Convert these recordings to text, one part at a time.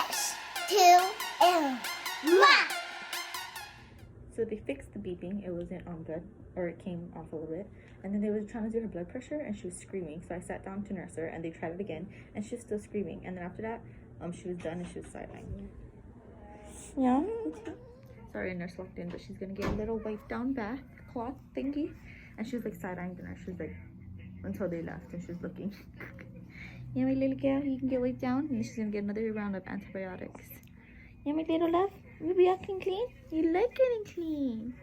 Ex2L. So they fixed the beeping. It wasn't on good, or it came off a little bit. And then they were trying to do her blood pressure, and she was screaming. So I sat down to nurse her, and they tried it again, and she was still screaming. And then after that, she was done, and she was sidelined. Yeah. Sorry, a nurse walked in, but she's gonna get a little wipe down bath cloth thingy, and she was like side-eyeing the nurse. She was like, until they left, and she was looking. Yeah, my little girl, you can get wiped down, and then she's gonna get another round of antibiotics. Yeah, my little love, you be acting clean. You like getting clean.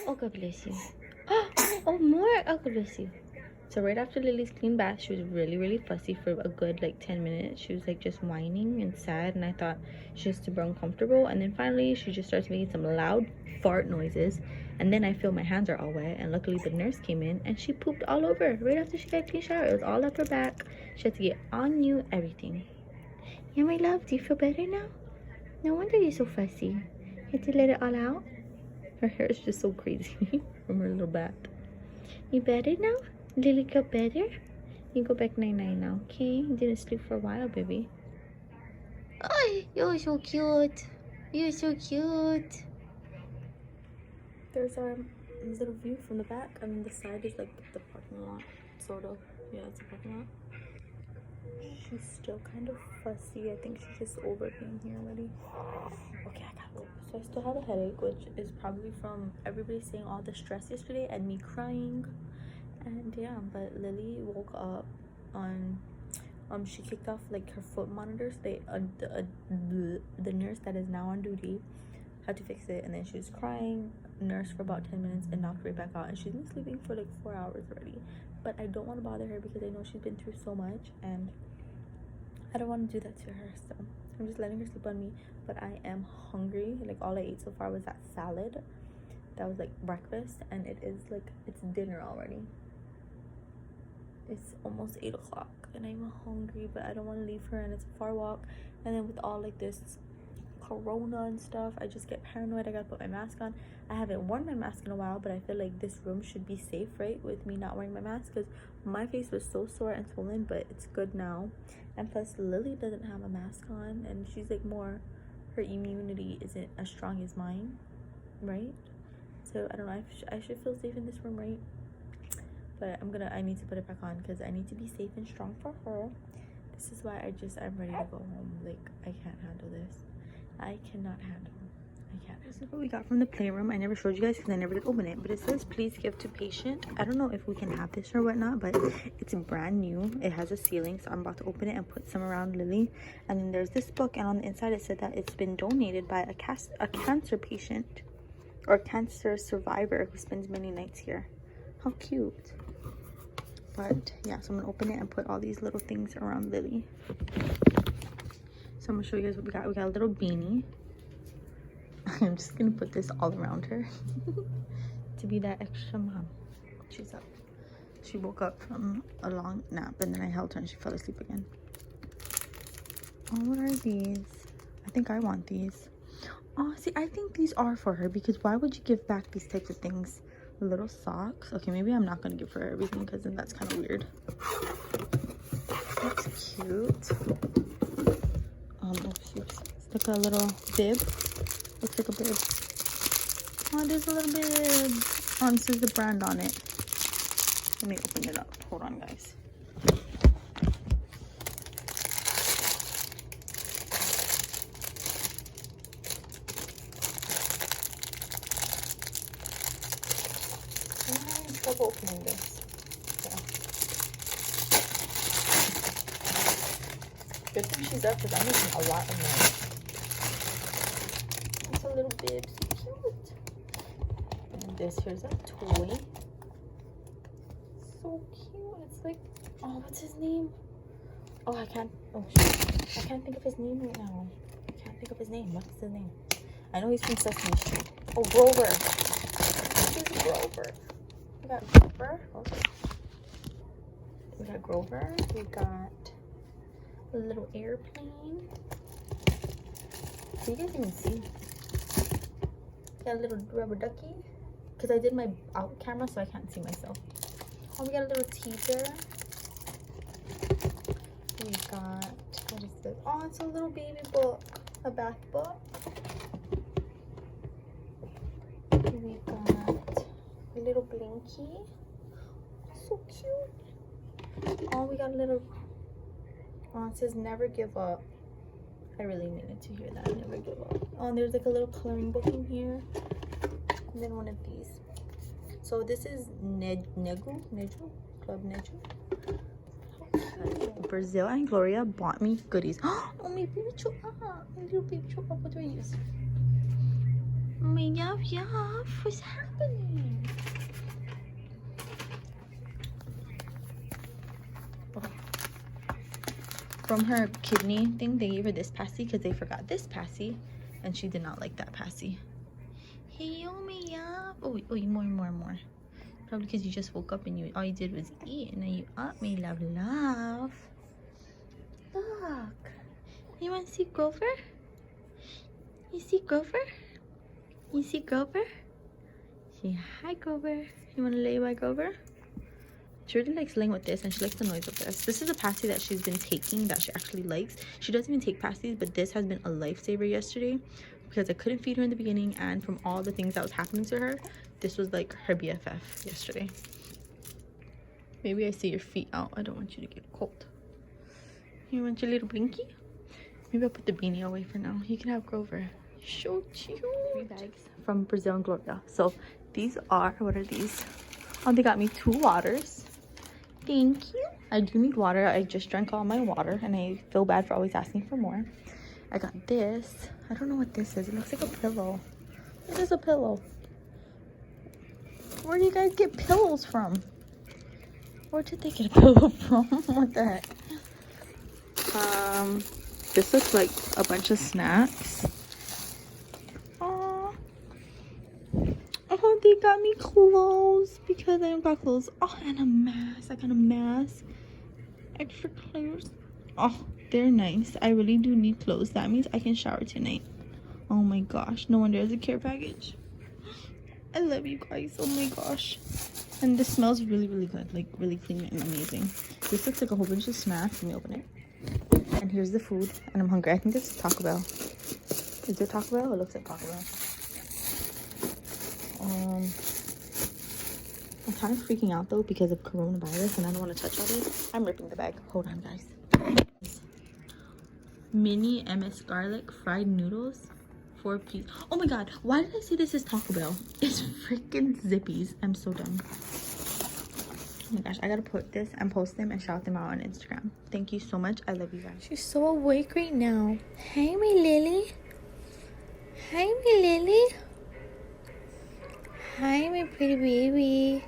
Oh, God bless you. Oh, more. Oh, God bless you. So right after Lily's clean bath, she was really fussy for a good like 10 minutes. She was like just whining and sad, and I thought she was super uncomfortable. And then finally she just starts making some loud fart noises, and then I feel my hands are all wet, and luckily the nurse came in and she pooped all over right after she got a clean shower. It was all up her back. She had to get on new everything. Yeah, my love, do you feel better now? No wonder you're so fussy. You had to let it all out. Her hair is just so crazy from her little bath. You better now? Lily got better? You go back 9-9 now, okay? You didn't sleep for a while, baby. Oh, you're so cute. You're so cute. There's our little view from the back. I mean, the side is like the parking lot, sort of. Yeah, it's a parking lot. She's still kind of fussy. I think she's just over being here already. Okay, I gotta go. So I still have a headache, which is probably from everybody saying all the stress yesterday and me crying. And yeah, but Lily woke up on she kicked off like her foot monitors. The nurse that is now on duty had to fix it, and then she was crying, nursed for about 10 minutes and knocked right back out, and she's been sleeping for like 4 hours already. But I don't want to bother her because I know she's been through so much, and I don't want to do that to her, so I'm just letting her sleep on me. But I am hungry. Like, all I ate so far was that salad that was like breakfast, and it is like it's dinner already. It's almost 8 o'clock and I'm hungry, but I don't want to leave her, and it's a far walk. And then with all like this corona and stuff, I just get paranoid. I gotta put my mask on. I haven't worn my mask in a while, but I feel like this room should be safe, right, with me not wearing my mask, because my face was so sore and swollen, but it's good now. And plus Lily doesn't have a mask on, and she's like more, her immunity isn't as strong as mine, right? So I don't know, I should feel safe in this room, right? But I need to put it back on because I need to be safe and strong for her. This is why I'm ready to go home. Like, I can't handle this. I cannot handle. I can't. This is what we got from the playroom. I never showed you guys because I never did open it. But it says, please give to patient. I don't know if we can have this or whatnot, but it's brand new. It has a ceiling, so I'm about to open it and put some around Lily. And then there's this book, and on the inside it said that it's been donated by a cancer patient or cancer survivor who spends many nights here. How cute. But yeah, so I'm gonna open it and put all these little things around Lily. So I'm gonna show you guys what we got. We got a little beanie. I'm just gonna put this all around her to be that extra mom. She's up. She woke up from a long nap, and then I held her and she fell asleep again. Oh, what are these? I think I want these. Oh, see, I think these are for her, because why would you give back these types of things? Little socks. Okay, maybe I'm not gonna give her everything because then that's kind of weird. That's cute. It's like a little bib. Looks like a bib. Oh, there's a little bib. Oh, and it says the brand on it. Let me open it up. Hold on, guys. Opening this. Yeah. Good thing she's up because I'm making a lot of noise. It's a little bit so cute. And this here's a toy. So cute. It's like, oh, what's his name? Oh, I can't think of his name right now. I can't think of his name. What's his name? I know he's from Sesame Street. Oh, Grover. This is Grover. We got Grover. Okay. We got Grover. We got a little airplane. So you guys even see. Got a little rubber ducky. Because I did my out camera so I can't see myself. Oh, we got a little teaser. We got, what is this? Oh, it's a little baby book. A bath book. We got a little blinky. So cute. Oh, we got a little, oh, it says never give up. I really needed to hear that. Never give up. Oh, and there's like a little coloring book in here. And then one of these. So this is Neju Club Neju. Brazil and Gloria bought me goodies. Oh, my baby chocolate. My little baby chocolate. What do I use? My yuff. What's happening? Okay. From her kidney thing, they gave her this passy because they forgot this passy, and she did not like that passy. Hey, oh my yuff. Oh, more. Probably because you just woke up and all you did was eat, and now you up, my love. Look. You want to see Grover? You see Grover? You see Grover? Say hi, Grover. You want to lay by Grover? She really likes laying with this, and she likes the noise of this. This is a passy that she's been taking that she actually likes. She doesn't even take pasties, but this has been a lifesaver yesterday because I couldn't feed her in the beginning, and from all the things that was happening to her, this was like her BFF yesterday. Maybe I see your feet out. I don't want you to get cold. You want your little blinky? Maybe I'll put the beanie away for now. You can have Grover. So cute. 3 bags from Brazil and Gloria. So these are, what are these? Oh, they got me 2 waters. Thank you. I do need water. I just drank all my water and I feel bad for always asking for more. I got this. I don't know what this is. It looks like a pillow. It is a pillow. Where do you guys get pillows from? Where did they get a pillow from? What the heck? This looks like a bunch of snacks. Oh, they got me clothes because I don't got clothes. Oh, and a mask. I got a mask. Extra clothes. Oh, they're nice. I really do need clothes. That means I can shower tonight. Oh my gosh. No wonder it's a care package. I love you guys. Oh my gosh. And this smells really, really good. Like, really clean and amazing. This looks like a whole bunch of snacks. Let me open it. And here's the food. And I'm hungry. I think this is Taco Bell. Is it Taco Bell? It looks like Taco Bell. I'm kind of freaking out though because of coronavirus and I don't want to touch all this. I'm ripping the bag. Hold on, guys. Mini MS garlic fried noodles. 4 piece. Oh my god, why did I say this is Taco Bell? It's freaking Zippies. I'm so dumb. Oh my gosh, I gotta put this and post them and shout them out on Instagram. Thank you so much. I love you guys. She's so awake right now. Hey, my Lily. Hi, my Lily. Hi, my pretty baby.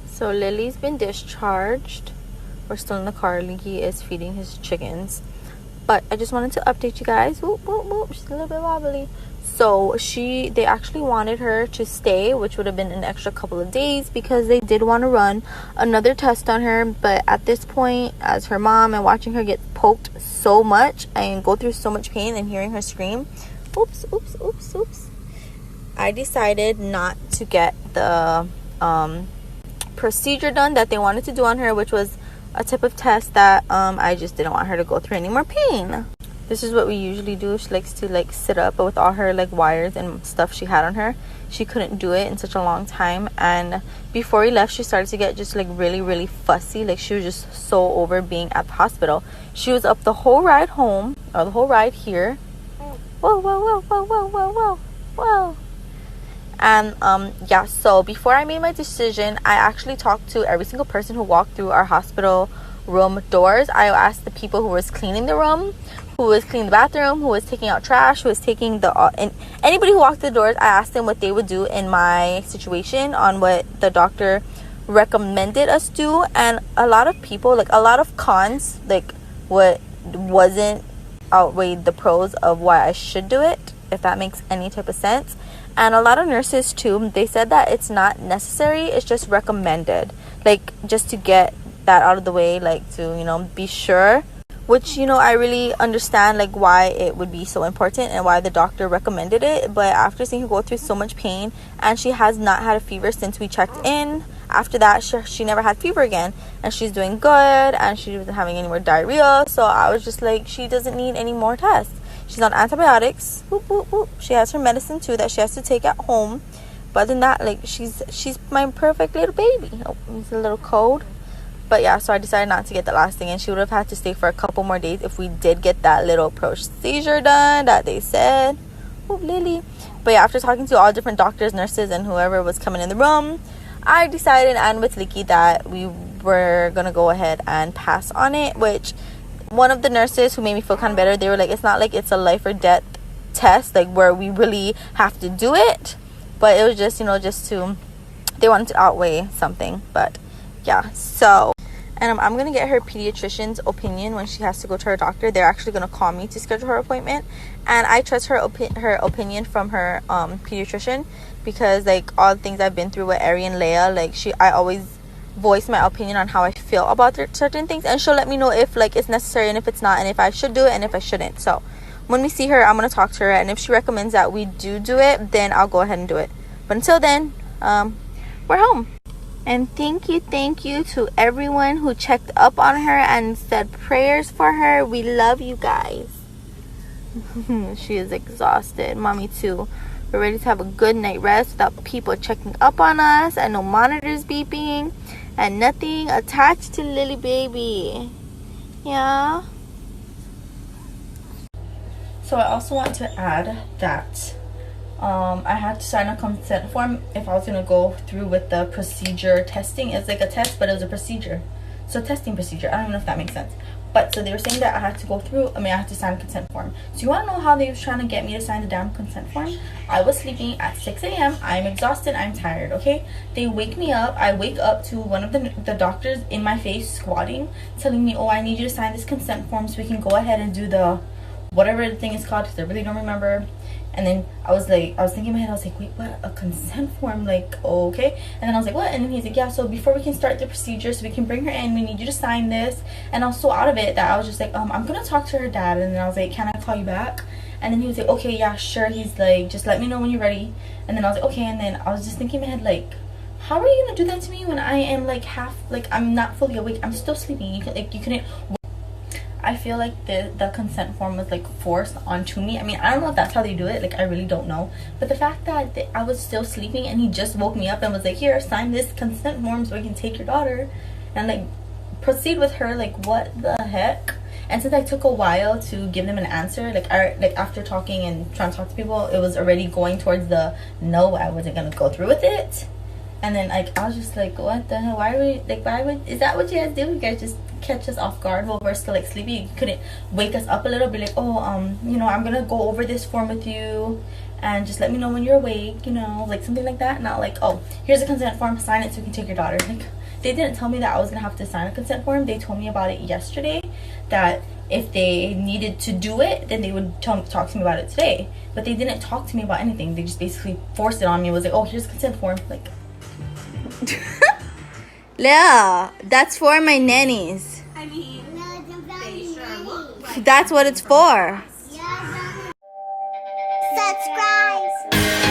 So Lily's been discharged. We're still in the car. He is feeding his chickens. But I just wanted to update you guys. Whoop, whoop, whoop. She's a little bit wobbly. So they actually wanted her to stay, which would have been an extra couple of days because they did want to run another test on her. But at this point, as her mom and watching her get poked so much and go through so much pain and hearing her scream, oops, I decided not to get the procedure done that they wanted to do on her, which was a type of test that I just didn't want her to go through any more pain. This is what we usually do. She likes to like sit up, but with all her like wires and stuff she had on her, she couldn't do it in such a long time. And before we left, she started to get just like really fussy. Like she was just so over being at the hospital. She was up the whole ride home, or the whole ride here. Whoa. And yeah, so before I made my decision, I actually talked to every single person who walked through our hospital room doors. I asked the people who was cleaning the room who was cleaning the bathroom, who was taking out trash, who was taking the and anybody who walked the doors. I asked them what they would do in my situation on what the doctor recommended us do, and a lot of people, like a lot of cons, like what wasn't outweighed the pros of why I should do it, if that makes any type of sense. And a lot of nurses too, they said that it's not necessary, it's just recommended, like just to get that out of the way, like to, you know, be sure, which, you know, I really understand like why it would be so important and why the doctor recommended it. But after seeing her go through so much pain, and she has not had a fever since we checked in, after that she never had fever again, and she's doing good, and she wasn't having any more diarrhea. So I was just like, she doesn't need any more tests. She's on antibiotics. Whoop, whoop, whoop. She has her medicine too that she has to take at home. But other than that, like, she's my perfect little baby. Oh, it's a little cold. But yeah, so I decided not to get the last thing, and she would have had to stay for a couple more days if we did get that little procedure done that they said. Oh, Lily. But yeah, after talking to all different doctors, nurses, and whoever was coming in the room, I decided, and with Licky, that we were gonna go ahead and pass on it. Which one of the nurses who made me feel kind of better, they were like, it's not like it's a life or death test, like where we really have to do it, but it was just, you know, just to, they wanted to outweigh something. But yeah, so, and I'm gonna get her pediatrician's opinion when she has to go to her doctor. They're actually gonna call me to schedule her appointment, and I trust her opinion from her pediatrician, because like all the things I've been through with Ari and Leia, like I always voice my opinion on how I feel about certain things, and she'll let me know if like it's necessary and if it's not, and if I should do it and if I shouldn't. So when we see her, I'm gonna talk to her, and if she recommends that we do it, then I'll go ahead and do it. But until then, we're home. And thank you to everyone who checked up on her and said prayers for her. We love you guys. She is exhausted. Mommy too. We're ready to have a good night rest without people checking up on us, and no monitors beeping, and nothing attached to Lily baby. Yeah. So I also want to add that I had to sign a consent form if I was going to go through with the procedure testing. It's like a test, but it was a procedure. So testing procedure. I don't even know if that makes sense. But so they were saying that I had to go through, I had to sign a consent form. So you want to know how they was trying to get me to sign the damn consent form? I was sleeping at 6 a.m. I'm exhausted. I'm tired, okay? They wake me up. I wake up to one of the doctors in my face squatting, telling me, oh, I need you to sign this consent form so we can go ahead and do the whatever the thing is called, because I really don't remember. And then I was thinking in my head, I was like, wait, what? A consent form? Like, oh, okay. And then I was like, what? And then he's like, yeah, so before we can start the procedure, so we can bring her in, we need you to sign this. And I was so out of it that I was just like, I'm going to talk to her dad. And then I was like, can I call you back? And then he was like, okay, yeah, sure. He's like, just let me know when you're ready. And then I was like, okay. And then I was just thinking in my head, like, how are you going to do that to me when I am like I'm not fully awake? I'm still sleeping. You couldn't. I feel like the consent form was like forced onto me. I don't know if that's how they do it, like I really don't know, but the fact that I was still sleeping and he just woke me up and was like, here, sign this consent form so we can take your daughter and like proceed with her, like what the heck. And since I took a while to give them an answer, like after talking and trying to talk to people, it was already going towards the no, I wasn't gonna go through with it. And then like I was just like, what the hell? Why would is that what you guys do? You guys just catch us off guard while we're still like sleepy? You couldn't wake us up a little bit, like, oh, you know, I'm gonna go over this form with you and just let me know when you're awake, you know, like something like that. Not like, oh, here's a consent form, sign it so we can take your daughter. Like, they didn't tell me that I was gonna have to sign a consent form. They told me about it yesterday, that if they needed to do it, then they would talk to me about it today. But they didn't talk to me about anything. They just basically forced it on me. It was like, oh, here's a consent form. Like, Leah, that's for my nannies. They sure look like That's what it's for. subscribe.